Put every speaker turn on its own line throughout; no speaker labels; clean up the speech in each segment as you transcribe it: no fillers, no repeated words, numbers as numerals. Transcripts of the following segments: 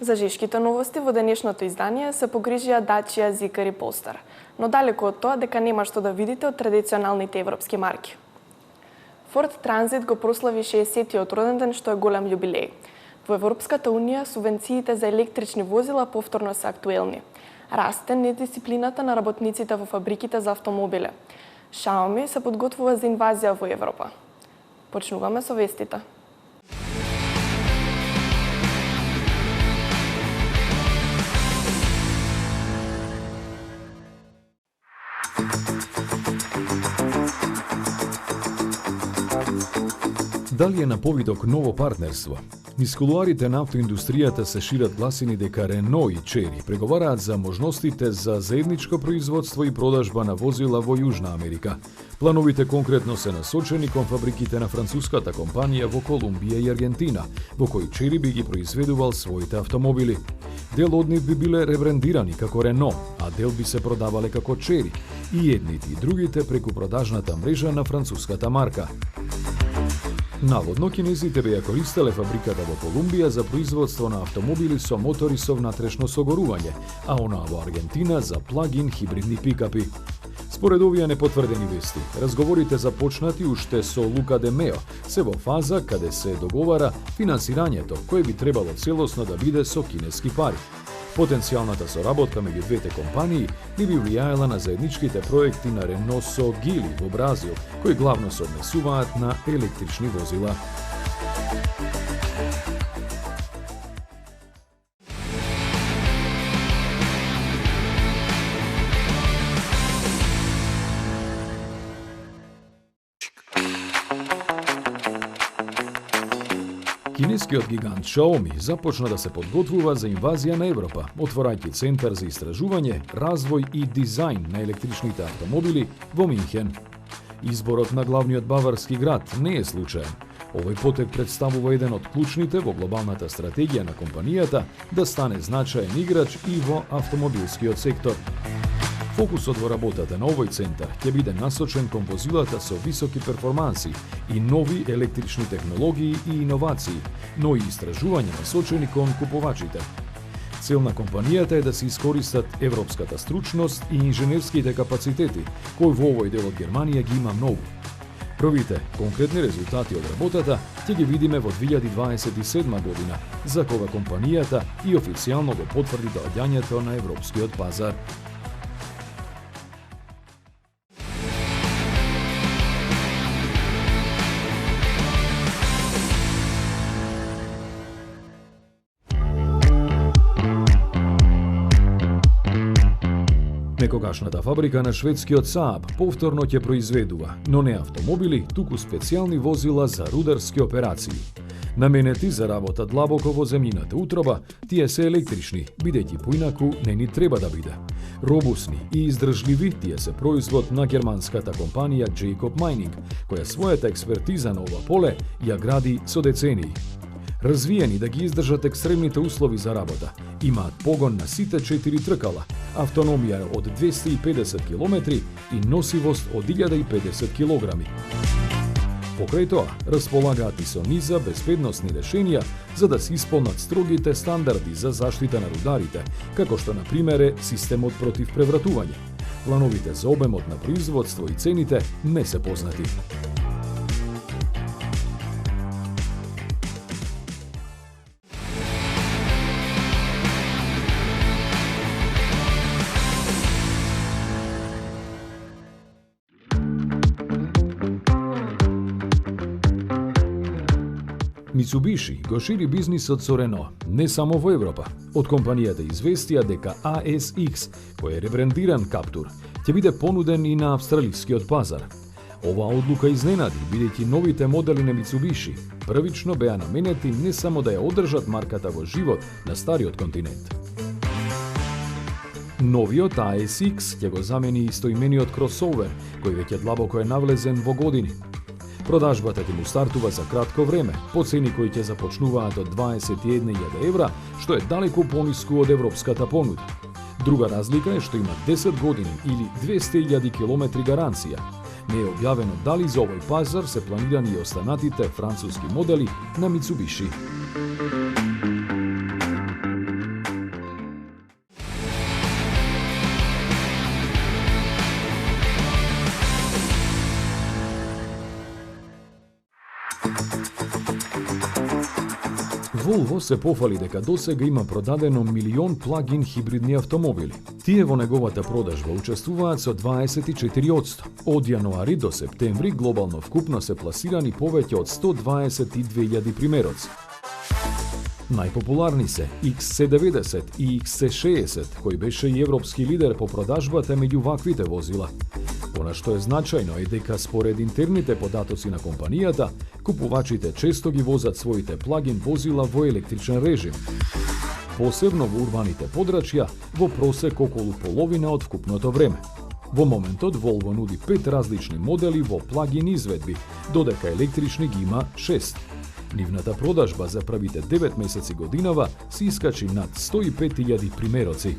За жешките новости во денешното издание се погрижија Dacia Zikar и Polestar, но далеку од тоа дека нема што да видите од традиционалните европски марки. Ford Transit го прослави 60-тиот роденден, што е голем јубилеј. Во Европската унија субвенциите за електрични возила повторно се актуелни. Расте недисциплината на работниците во фабриките за автомобили. Xiaomi се подготвува за инвазија во Европа. Почнуваме со вестите.
Дали е на повидок ново партнерство? Низ кулуарите на автоиндустријата се шират гласини дека Рено и Chery преговараат за можностите за заедничко производство и продажба на возила во Јужна Америка. Плановите конкретно се насочени кон фабриките на француската компанија во Колумбија и Аргентина, во кои Chery би ги произведувал своите автомобили. Дел од нив би биле ребрендирани како Рено, а дел би се продавале како Chery, и едните и другите преку продажната мрежа на француската марка. Наводно, кинезите беа користеле фабриката во Колумбија за производство на автомобили со мотори со внатрешно согорување, а онаа во Аргентина за плагин хибридни пикапи. Според овие непотврдени вести, разговорите започнати уште со Лука де Мео се во фаза каде се договара финансирањето, кое би требало целосно да биде со кинески пари. Потенцијалната соработка меѓу двете компании не би влијаела на заедничките проекти на Рено со Гили во Бразил, кои главно се однесуваат на електрични возила. Кинескиот гигант Xiaomi започна да се подготвува за инвазија на Европа, отворајќи центар за истражување, развој и дизајн на електричните автомобили во Минхен. Изборот на главниот баварски град не е случаен. Овој потек представува еден од клучните во глобалната стратегија на компанијата да стане значаен играч и во автомобилскиот сектор. Фокусот во работата на овој центар ќе биде насочен кон возилата со високи перформанси и нови електрични технологии и иновации, но и истражувања насочени кон купувачите. Цел на компанијата е да се искористат европската стручност и инженерските капацитети, кои во овој дел од Германија ги има многу. Првите конкретни резултати од работата ќе ги видиме во 2027 година, за кога компанијата и официјално го потврди доаѓањето на европскиот пазар. Некогашната фабрика на шведскиот Saab повторно ќе произведува, но не автомобили, туку специјални возила за рударски операции. Наменети за работа длабоко во земјината утроба, тие се електрични, бидејќи поинаку не ни треба да биде. Робусни и издржливи, тие се производ на германската компанија Jacob Mining, која својата експертиза на ова поле ја гради со децении. Развиени да ги издржат екстремните услови за работа, имаат погон на сите 4 тркала, автономија од 250 км и носивост од 1050 кг. Покрај тоа, располагаат и со низа безбедносни решенија за да се исполнат строгите стандарди за заштита на рударите, како што на пример е системот против превратување. Плановите за обемот на производство и цените не се познати. Mitsubishi го шири бизнисот со Рено, не само во Европа. Од компанијата известија дека ASX, кој е ребрендиран Captur, ќе биде понуден и на австралискиот пазар. Оваа одлука изненади, бидејќи новите модели на Mitsubishi првично беа наменети не само да ја одржат марката во живот на стариот континент. Новиот ASX ќе го замени истоимениот кросовер, кој веќе длабоко е навлезен во години. Продажбата ќе му стартува за кратко време, по цени кои ќе започнуваат од 21.000 евра, што е далеку пониску од европската понуда. Друга разлика е што има 10 години или 200.000 километри гаранција. Не е објавено дали за овој пазар се планирани и останатите француски модели на Mitsubishi. Volvo се пофали дека досега има продадено 1.000.000 плагин хибридни автомобили. Тие во неговата продажба учествуваат со 24%. Од јануари до септември глобално вкупно се пласирани повеќе од 122.000 примероци. Најпопуларни се XC90 и XC60, кој беше и европски лидер по продажбата меѓу ваквите возила. Она што е значајно е дека според интерните податоци на компанијата, купувачите често ги возат своите плагин возила во електричен режим. Посебно во урбаните подрачја, во просек околу половина од вкупното време. Во моментот Volvo нуди 5 различни модели во плагин изведби, додека електрични ги има 6. Нивната продажба за првите 9 месеци годинава се искачи над 105.000 примероци.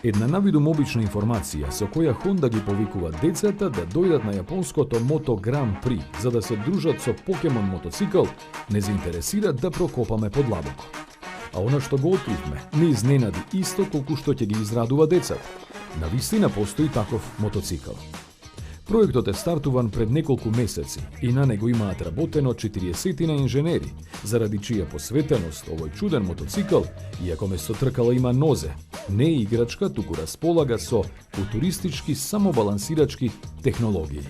Една навидум обична информација со која Honda ги повикува децата да дојдат на јапонското Moto Grand Prix за да се дружат со Покемон мотоцикл, не заинтересира да прокопаме подлабоко. А она што го откривме, не изненади исто колку што ќе ги израдува децата. Навистина постои таков мотоцикл. Проектот е стартуван пред неколку месеци и на него имаат работено 40 инженери, заради чија посветеност овој чуден мотоцикл, иако место тркала има нозе, не е играчка, туку располага со футуристички самобалансирачки технологии.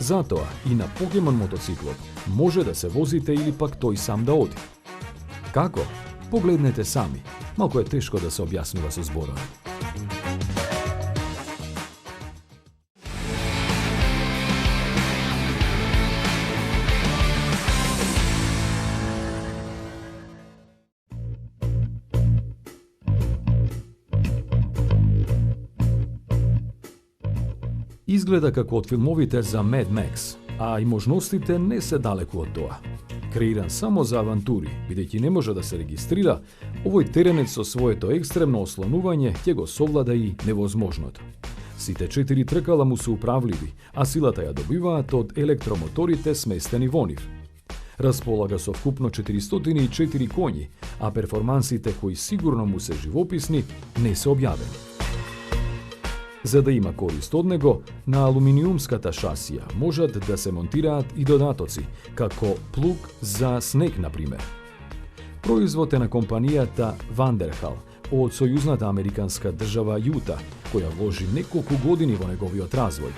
Затоа и на Покемон мотоциклот може да се возите или пак тој сам да оди. Како? Погледнете сами. Малку е тешко да се објаснува со зборови. Изгледа како од филмовите за Mad Max, а и можностите не се далеку од тоа. Креиран само за авантури, бидејќи не може да се регистрира, овој теренец со своето екстремно ослонување ќе го совлада и невозможното. Сите 4 тркала му се управливи, а силата ја добиваат од електромоторите сместени во нив. Располага со вкупно 404 коњи, а перформансите кои сигурно му се живописни не се објавени. За да има корист од него, на алуминиумската шасија можат да се монтираат и додатоци, како плуг за снег, например. Производ е на компанијата Vanderhall од сојузната американска држава Јута, која вложи неколку години во неговиот развој.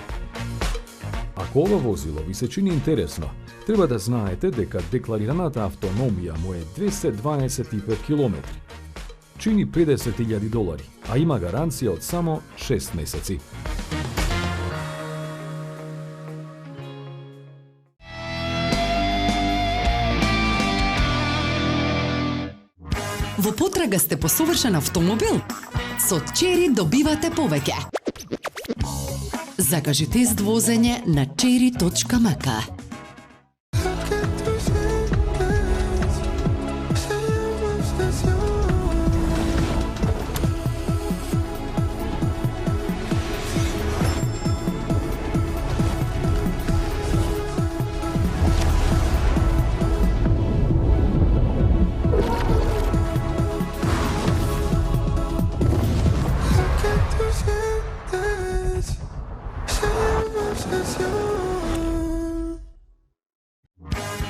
Ако ова возило ви се чини интересно, треба да знаете дека декларираната автономија му е 225 км. Чини $50.000, а има гаранција од само 6 месеци.
Во потрага сте по совршен автомобил? Со Chery добивате повеќе. Закажи тест возење на chery.mk.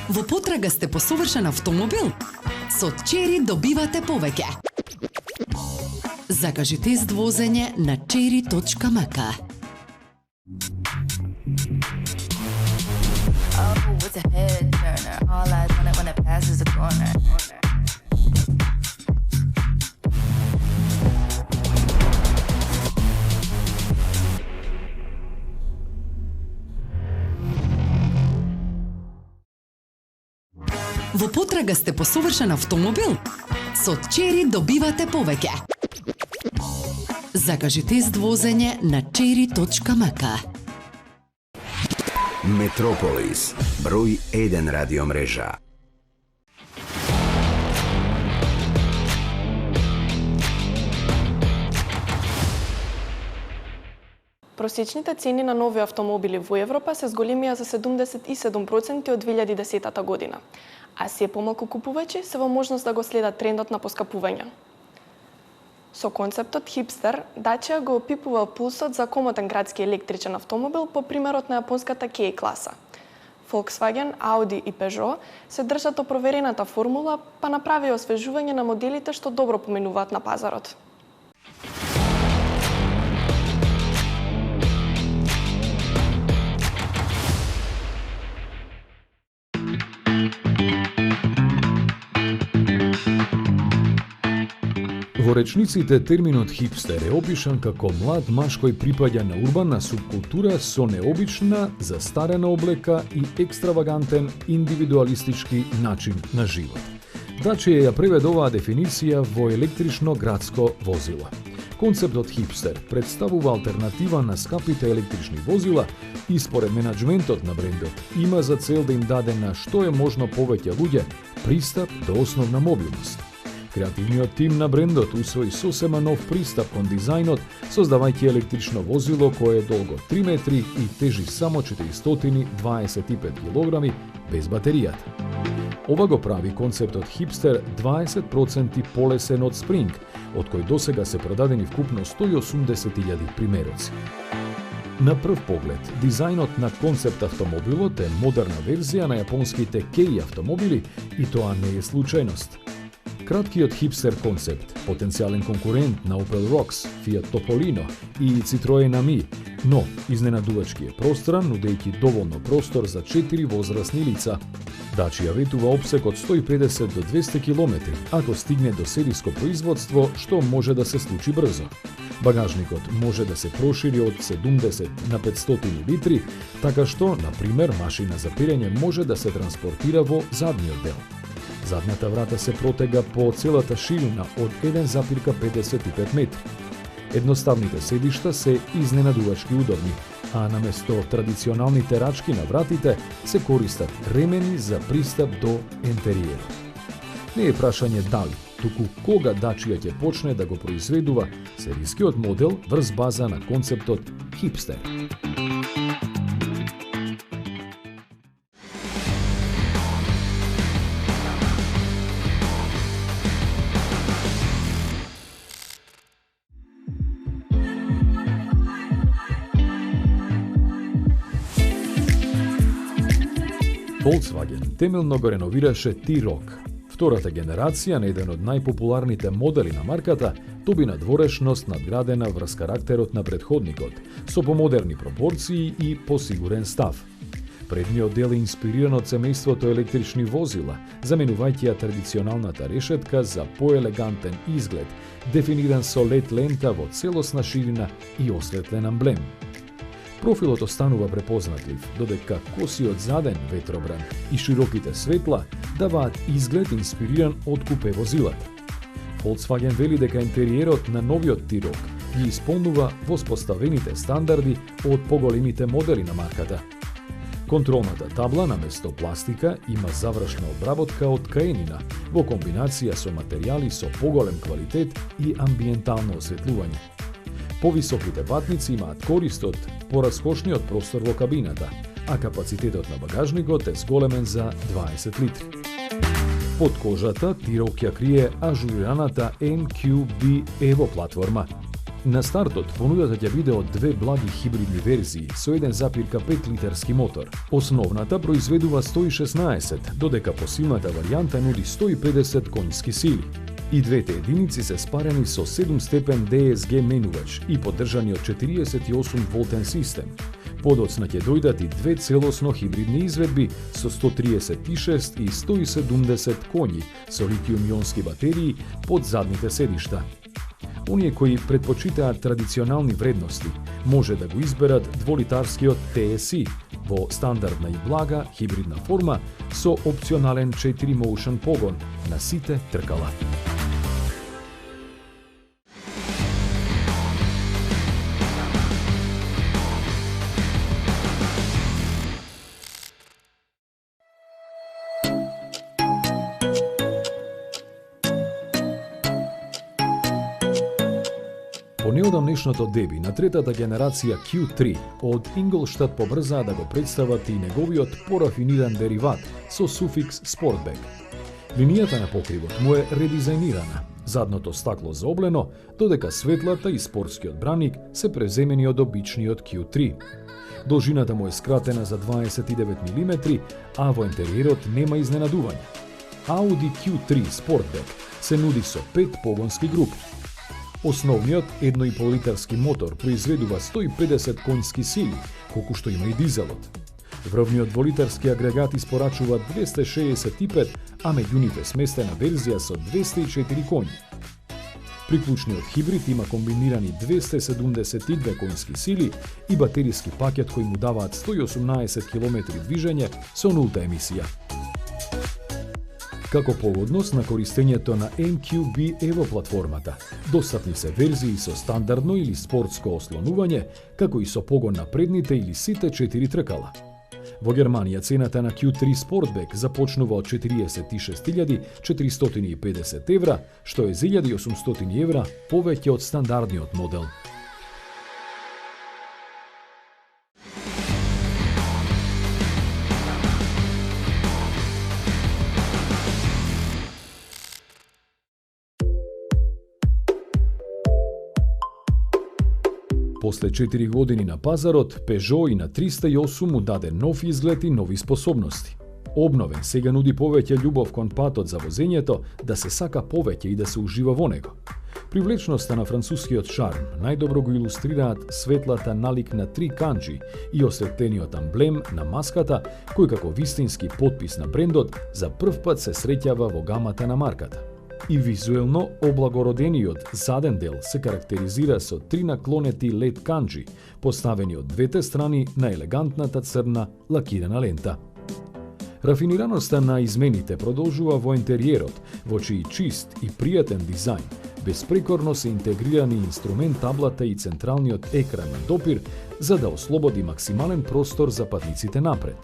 Во потрага сте по совршен автомобил? Со Chery добивате повеќе. Закажи тест возење на chery.mk.
Oh, it's a head turner. All eyes on it when it passes the corner.
Во потрага сте по совршен автомобил? Со Чери добивате повеќе. Закажи тест возење на cherry.mk.
Метрополис, број 1 радиомрежа.
Просечните цени на нови автомобили во Европа се зголемија за 77% од 2010 година, а се помалку купувачи се во можност да го следат трендот на поскапување. Со концептот хипстер, Dacia го опипува пулсот за комотен градски електричен автомобил по примерот на јапонската K-класа. Volkswagen, Audi и Peugeot се држат од проверената формула, па направи освежување на моделите што добро поминуваат на пазарот.
Во речниците терминот хипстер е опишан како млад маж кој припаѓа на урбана субкултура со необична, застарена облека и екстравагантен, индивидуалистички начин на живот. Dacia ја преведе оваа дефиниција во електрично градско возило. Концептот хипстер представува алтернатива на скапите електрични возила и според менаџментот на брендот има за цел да им даде на што е можно повеќе луѓе пристап до основна мобилност. Креативниот тим на брендот усвои сосема нов пристап кон дизајнот, создавајќи електрично возило кое е долго 3 метри и тежи само 425 кг без батеријата. Ова го прави концептот хипстер 20% полесен од Spring, од кој досега се продадени вкупно 180.000 примероци. На прв поглед, дизајнот на концепт автомобилот е модерна верзија на јапонските Kei автомобили и тоа не е случајност. Краткиот хипстер концепт, потенцијален конкурент на Opel Rocks, Fiat Topolino и Citroen Ami, но изненадувачки е простран, нудејќи доволно простор за 4 возрастни лица. Dacia ветува опсек од 150 до 200 км, ако стигне до сериско производство, што може да се случи брзо. Багажникот може да се прошири од 70 на 500 литри, така што, на пример, машина за перење може да се транспортира во задниот дел. Задната врата се протега по целата ширина од 1,55 метри. Едноставните седишта се изненадувачки удобни, а наместо традиционалните рачки на вратите се користат ремени за пристап до ентериерот. Не е прашање дали, туку кога Dacia ќе почне да го произведува серискиот модел врз база на концептот хипстер. Volkswagen темелно го реновираше T-Roc. Втората генерација на еден од најпопуларните модели на марката доби надворешност надградена врз карактерот на претходникот, со помодерни пропорции и посигурен став. Предниот дел е инспириран од семејството електрични возила, заменувајќи ја традиционалната решетка за поелегантен изглед, дефиниран со LED лента во целосна ширина и осветлен амблем. Профилот останува препознатлив, додека косиот заден ветробран и широките светла даваат изглед инспириран од купе возилата. Volkswagen вели дека интериерот на новиот T-Roc ги исполнува воспоставените стандарди од поголемите модели на марката. Контролната табла наместо пластика има завршна обработка од каенина во комбинација со материјали со поголем квалитет и амбиентално осветлување. Повисоките ватници имаат корист од поразкошниот простор во кабината, а капацитетот на багажникот е зголемен за 20 литри. Под кожата T-Roc ја крие ажурираната MQB Evo платформа. На стартот понудата ќе биде од две благи хибридни верзии со 1,5 литерски мотор. Основната произведува 116, додека посилната варијанта нуди 150 конјски сили. И двете единици се спарени со 7-степен DSG менувач и поддржани од 48 волтен систем. Подоцна ќе дојдат и две целосно хибридни изведби со 136 и 170 коњи со литиум-ионски батерии под задните седишта. Оние кои предпочитаат традиционални вредности може да го изберат дволитарскиот TSI, во стандардна и блага хибридна форма со опционален 4-motion погон на сите тркала. По неодамнешното деби на третата генерација Q3 од Инглштад побрзаа да го представат и неговиот порафиниран дериват со суфикс Sportback. Линијата на покривот му е редизајнирана, задното стакло заоблено, додека светлата и спортскиот браник се преземени од обичниот Q3. Должината му е скратена за 29 мм, а во интериерот нема изненадување. Audi Q3 Sportback се нуди со 5 погонски групи. Основниот 1,5 литарски мотор произведува 150 конски сили, колку што има и дизелот. Врвниот 2-литарски агрегат испорачува 265, а меѓу нив е сместена верзија со 204 коњи. Приклучниот хибрид има комбинирани 272 конски сили и батериски пакет кој му даваат 118 км движење со нулта емисија. Како погодност на користењето на MQB Evo платформата, достапни се верзии со стандардно или спортско ослонување, како и со погон на предните или сите 4 тркала. Во Германија цената на Q3 Sportback започнува од 46.450 евра, што е за 1.800 евра повеќе од стандардниот модел. После 4 години на пазарот, Peugeot и на 308 му даде нов изглед и нови способности. Обновен сега нуди повеќе љубов кон патот за возењето, да се сака повеќе и да се ужива во него. Привлечноста на францускиот шарм најдобро го илустрираат светлата налик на 3 канџи и осветлениот амблем на маската, кој како вистински потпис на брендот за прв пат се среќава во гамата на марката. И визуелно облагородениот заден дел се карактеризира со 3 наклонети LED канџи, поставени од двете страни на елегантната црна лакирана лента. Рафинираноста на измените продолжува во интериерот, во чиј чист и пријатен дизајн, безпрекорно се интегрирани инструмент таблата и централниот екран на допир, за да ослободи максимален простор за патниците напред.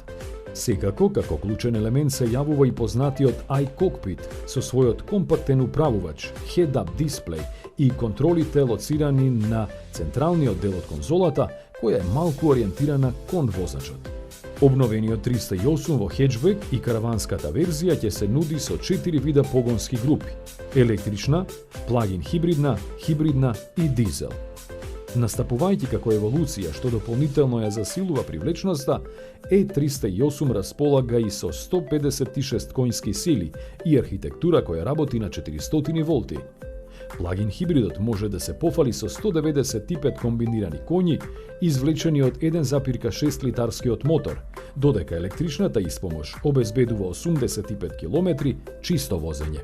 Секако, како клучен елемент се јавува и познатиот iCockpit со својот компактен управувач, head-up дисплеј и контролите лоцирани на централниот дел од конзолата, која е малку ориентирана кон возачот. Обновениот 308 во хеджбек и караванската верзија ќе се нуди со 4 вида погонски групи: електрична, плагин хибридна, хибридна и дизел. Настапувајќи како еволуција што дополнително ја засилува привлечноста, E308 располага и со 156 конски сили и архитектура која работи на 400 волти. Плагин хибридот може да се пофали со 195 комбинирани коњи, извлечени од 1,6 литарскиот мотор, додека електричната испомош обезбедува 85 км чисто возење.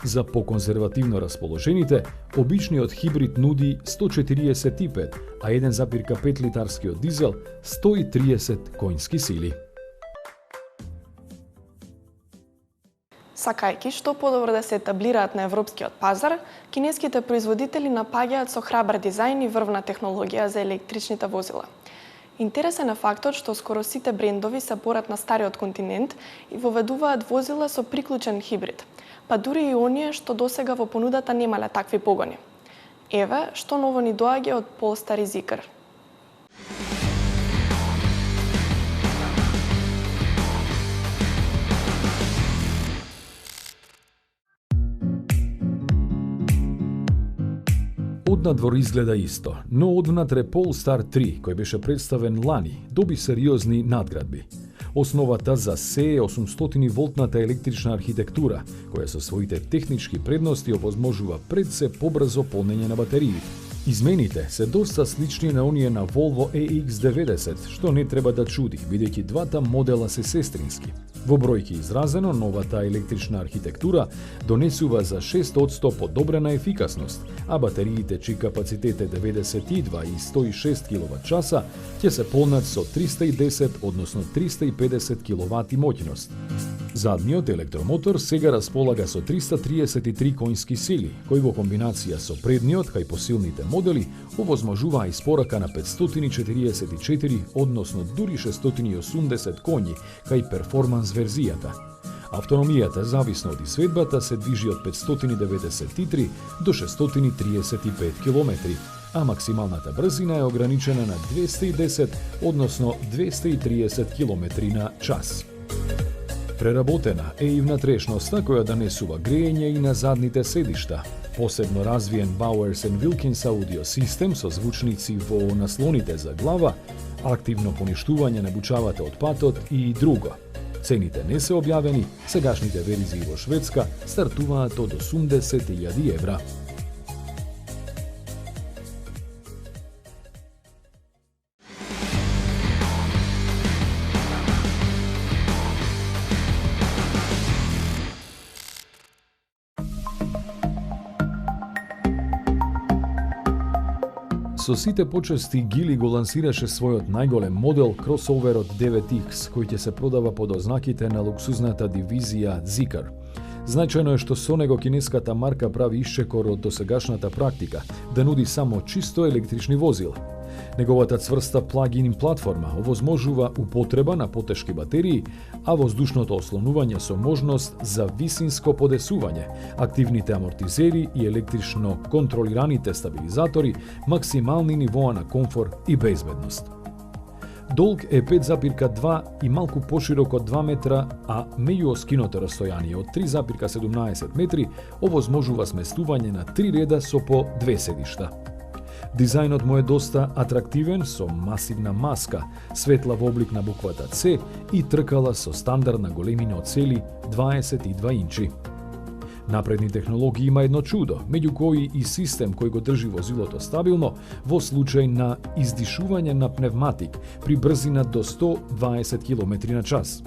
За поконзервативно расположените, обичниот хибрид нуди 145, а 1,5 литарскиот дизел 130 коњски сили.
Сакајќи што подобро да се етаблираат на европскиот пазар, кинеските производители напаѓаат со храбар дизајн и врвна технологија за електричните возила. Интересен е фактот што скоро сите брендови се борат на стариот континент и воведуваат возила со приклучен хибрид, па дури и оние што досега во понудата немале такви погони. Еве што ново ни доаѓа од Polestar и Zeekr.
Однадвор изгледа исто, но одвнатре Polestar 3, кој беше представен лани, доби сериозни надградби. Основата за се е 800-волтната електрична архитектура, која со своите технички предности овозможува пред се побрзо полнење на батериите. Измените се доста слични на оние на Volvo EX90, што не треба да чуди, бидејќи двата модела се сестрински. Во бројки изразено, новата електрична архитектура донесува за 6% подобрена ефикасност, а батериите чиј капацитет е 92 и 106 киловат-часа ќе се полнат со 310, односно 350 киловати моќност. Задниот електромотор сега располага со 333 конски сили, кои во комбинација со предниот, кај посилните модели, овозможуваа испорака на 544, односно дури 680 коњи, кај перформанс верзијата. Автономијата, зависно од изведбата, се движи од 593 до 635 км, а максималната брзина е ограничена на 210, односно 230 км на час. Преработена е и внатрешноста која донесува грејење и на задните седишта. Посебно развиен Bowers & Wilkins аудио систем со звучници во наслоните за глава, активно поништување на бучавата од патот и друго. Цените не се објавени, сегашните верзии во Шведска стартуваат од 80.000 евра. Со сите почести Гили го лансираше својот најголем модел кросоверот 9X, кој ќе се продава под ознаките на луксузната дивизија Zikr. Значајно е што со него кинеската марка прави исчекор од досегашната практика да нуди само чисто електрични возила. Неговата цврста плагин платформа овозможува употреба на потешки батерии, а воздушното ослонување со можност за висинско подесување, активните амортизери и електрично контролираните стабилизатори, максимални нивоа на комфор и безбедност. Долг е 5,2 и малку поширок од 2 метра, а меѓуоскиното растојание од 3,17 метри овозможува сместување на 3 реда со по 2 седишта. Дизајнот му е доста атрактивен, со масивна маска, светла во облик на буквата C и тркала со стандардна големина од цели 22 инчи. Напредни технологии има едно чудо, меѓу кои и систем кој го држи возилото стабилно во случај на издишување на пневматик при брзина до 120 км на час.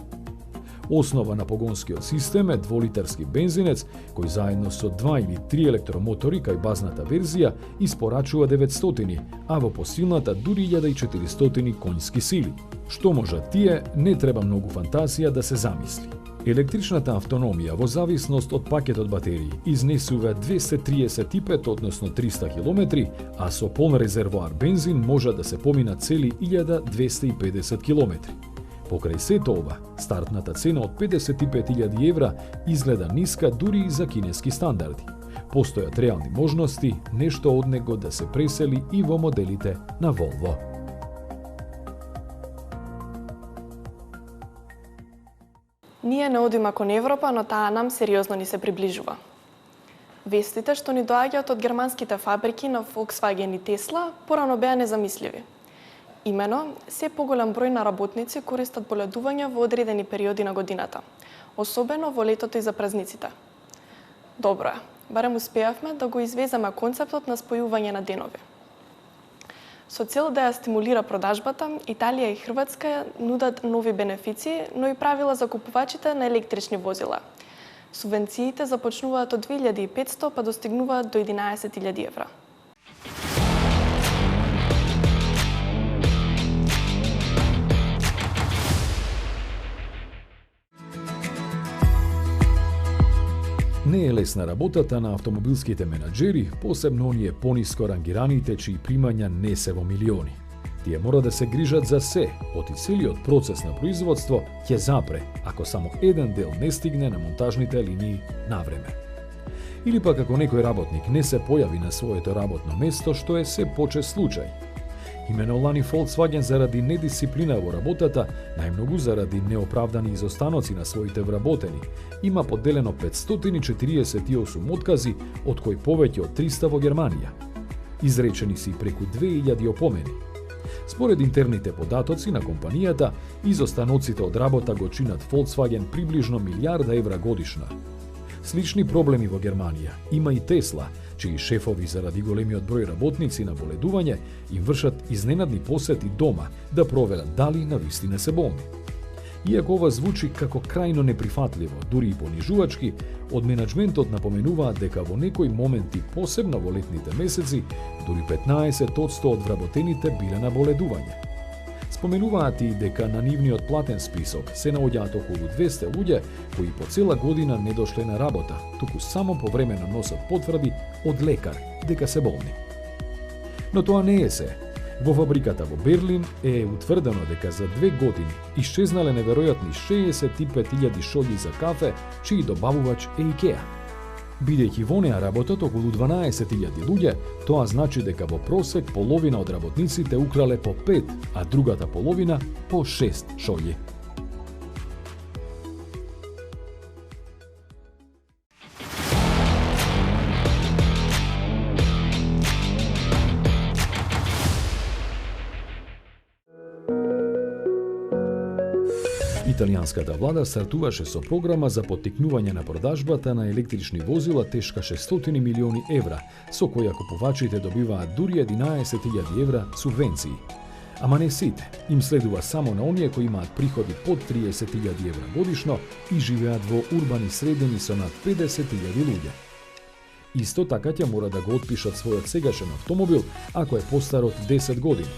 Основа на погонскиот систем е 2-литарски бензинец, кој заедно со 2 или 3 електромотори кај базната верзија испорачува 900, а во посилната дури 1400 конјски сили. Што можат тие, не треба многу фантазија да се замисли. Електричната автономија во зависност од пакетот батерии изнесува 235, односно 300 км, а со полн резервоар бензин може да се помина цели 1250 км. Покрај сето ова, стартната цена од 55.000 евра изгледа ниска дури и за кинески стандарди. Постојат реални можности нешто од него да се пресели и во моделите на Volvo.
Ние не одиме кон Европа, но таа нам сериозно ни се приближува. Вестите што ни доаѓаат од германските фабрики на Volkswagen и Tesla порано беа незамисливи. Имено, се поголем број на работници користат боледување во одредени периоди на годината, особено во летото и за празниците. Добро е, барем успеавме да го извеземе концептот на спојување на денови. Со цел да ја стимулира продажбата, Италија и Хрватска нудат нови бенефиции, но и правила за купувачите на електрични возила. Субвенциите започнуваат од 2500 па достигнуваат до 11.000 евра.
Не е лесна работата на автомобилските менаџери, посебно оние пониско рангираните чии примања не се во милиони. Тие мора да се грижат за се, оти целиот процес на производство ќе запре, ако само еден дел не стигне на монтажните линии на време. Или пак ако некој работник не се појави на своето работно место, што е се почест случај. Имено лани Volkswagen заради недисциплина во работата, најмногу заради неоправдани изостаноци на своите вработени, има поделено 548 откази, од кои повеќе од 300 во Германија. Изречени си преку 2000 опомени. Според интерните податоци на компанијата, изостаноците од работа го чинат Volkswagen приближно милиарда евра годишно. Слични проблеми во Германија има и Тесла, чии шефови заради големиот број работници на боледување им вршат изненадни посети дома да проверат дали навистина се болни. Иако ова звучи како крајно неприфатливо, дури и понижувачки, од менаџментот напоменуваат дека во некои моменти, посебно во летните месеци, дури 15% од вработените биле на боледување. Споменуваат и дека на нивниот платен список се наоѓаат околу 200 луѓе кои по цела година не дошле на работа, туку само повремено носат потврди од лекар дека се болни. Но тоа не е се. Во фабриката во Берлин е утврдено дека за 2 години исчезнале неверојатни 65.000 шолји за кафе, чиј добавувач е IKEA. Бидејќи во неа работат околу 12.000 луѓе, тоа значи дека во просек половина од работниците украле по 5, а другата половина по 6 шолји. Италијанската влада стартуваше со програма за поттикнување на продажбата на електрични возила тешка 600 милиони евра, со која купувачите добиваат дури 11.000 евра субвенции. Ама не сите, им следува само на оние кои имаат приходи под 30.000 евра годишно и живеат во урбани средини со над 50.000 луѓе. Исто така ќе мора да го отпишат својот сегашен автомобил ако е постар од 10 години.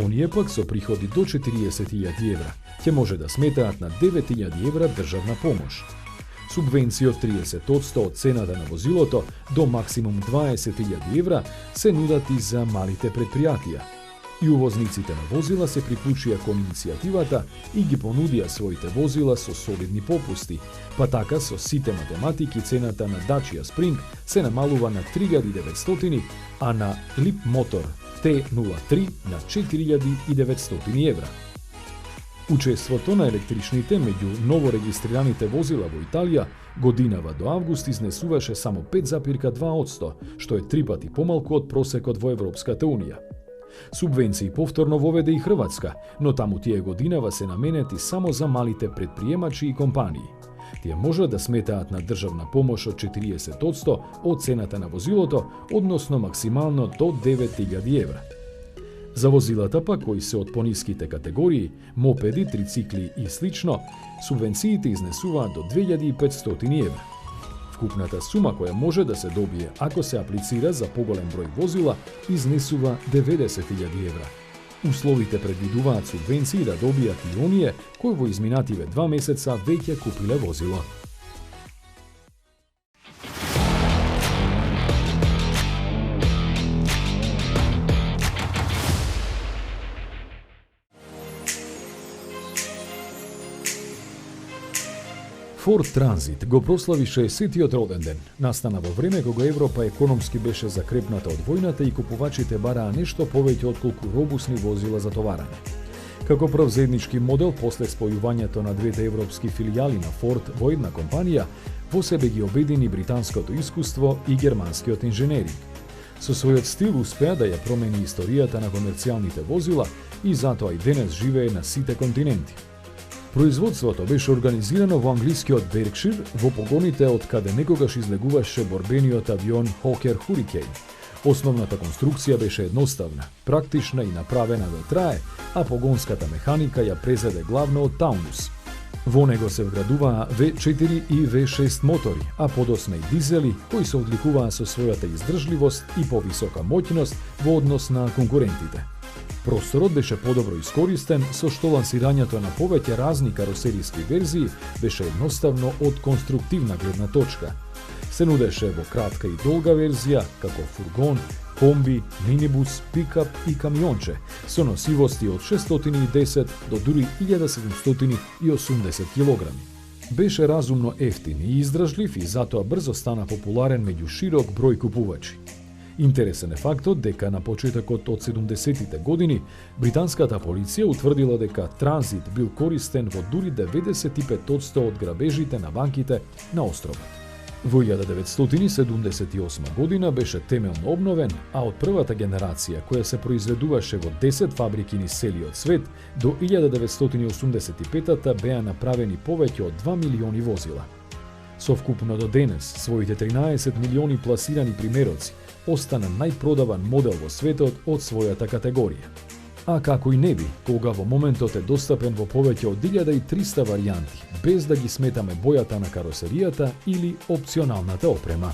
Оние пак со приходи до 40.000 евра ќе може да сметаат на 9.000 евра државна помош. Субвенции од 30% од цената на возилото до максимум 20.000 евра се нудат и за малите предпријатија. И увозниците на возила се приклучија кон иницијативата и ги понудија своите возила со солидни попусти, па така со сите математики цената на Dacia Spring се намалува на 3.900, а на Leap Motor T03 на 4.900 евра. Учеството на електричните меѓу новорегистрираните возила во Италија годинава до август изнесуваше само 5,2%, што е 3 пати помалку од просекот во Европската Унија. Субвенции повторно воведе и Хрватска, но таму тие годинава се наменети само за малите предприемачи и компании. Тие можат да сметаат на државна помош од 40% од цената на возилото, односно максимално до 9.000 евра. За возилата пак кои се од пониските категории, мопеди, трицикли и слично, субвенциите изнесуваат до 2.500 евра. Вкупната сума која може да се добие ако се аплицира за поголем број возила изнесува 90.000 евра. Условите предвидуваат субвенции да добијат и оние кои во изминативе 2 месеца веќе купиле возило. Ford Transit го прослави 60-тиот роден ден. Настана во време кога Европа економски беше закрепната од војната и купувачите бараа нешто повеќе отколку робусни возила за товарање. Како прв заеднички модел после спојувањето на двете европски филијали на Ford во една компанија, во себе ги обедини британското искуство и германскиот инженеринг. Со својот стил успеа да ја промени историјата на комерцијалните возила и затоа и денес живее на сите континенти. Производството беше организирано во англискиот Беркшир, во погоните од каде некогаш излегуваше борбениот авион Hawker Hurricane. Основната конструкција беше едноставна, практична и направена да трае, а погонската механика ја презеде главно од Таунус. Во него се вградуваа V4 и V6 мотори, а подосна и дизели, кои се одликуваа со својата издржливост и повисока моќност во однос на конкурентите. Просторот беше подобро искористен, со што лансирањето на повеќе разни каросериски верзии беше едноставно од конструктивна гледна точка. Се нудеше во кратка и долга верзија, како фургон, комби, минибус, пикап и камионче, со носивости од 610 до дури 1780 килограми. Беше разумно ефтин и издржлив и затоа брзо стана популарен меѓу широк број купувачи. Интересен е фактот дека на почетокот од 70-тите години британската полиција утврдила дека Транзит бил користен во дури 95% од грабежите на банките на островот. Во 1978 година беше темелно обновен, а од првата генерација која се произведуваше во 10 фабрики низ целиот свет, до 1985-та беа направени повеќе од 2 милиони возила. Совкупно до денес, своите 13 милиони пласирани примероци, остана најпродаван модел во светот од својата категорија. А како и не би, кога во моментот е достапен во повеќе од 1300 варијанти, без да ги сметаме бојата на каросеријата или опционалната опрема.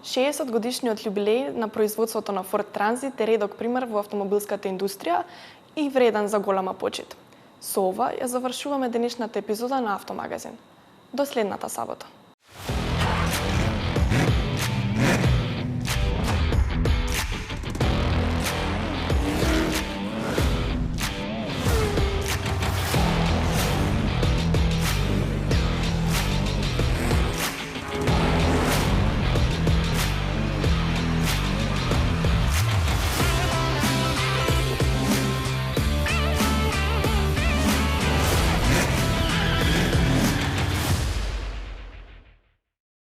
60 годишниот јубилеј на производството на Ford Transit е редок пример во автомобилската индустрија и вреден за голема почит. Со ова ја завршуваме денешната епизода на Автомагазин. До следната сабота.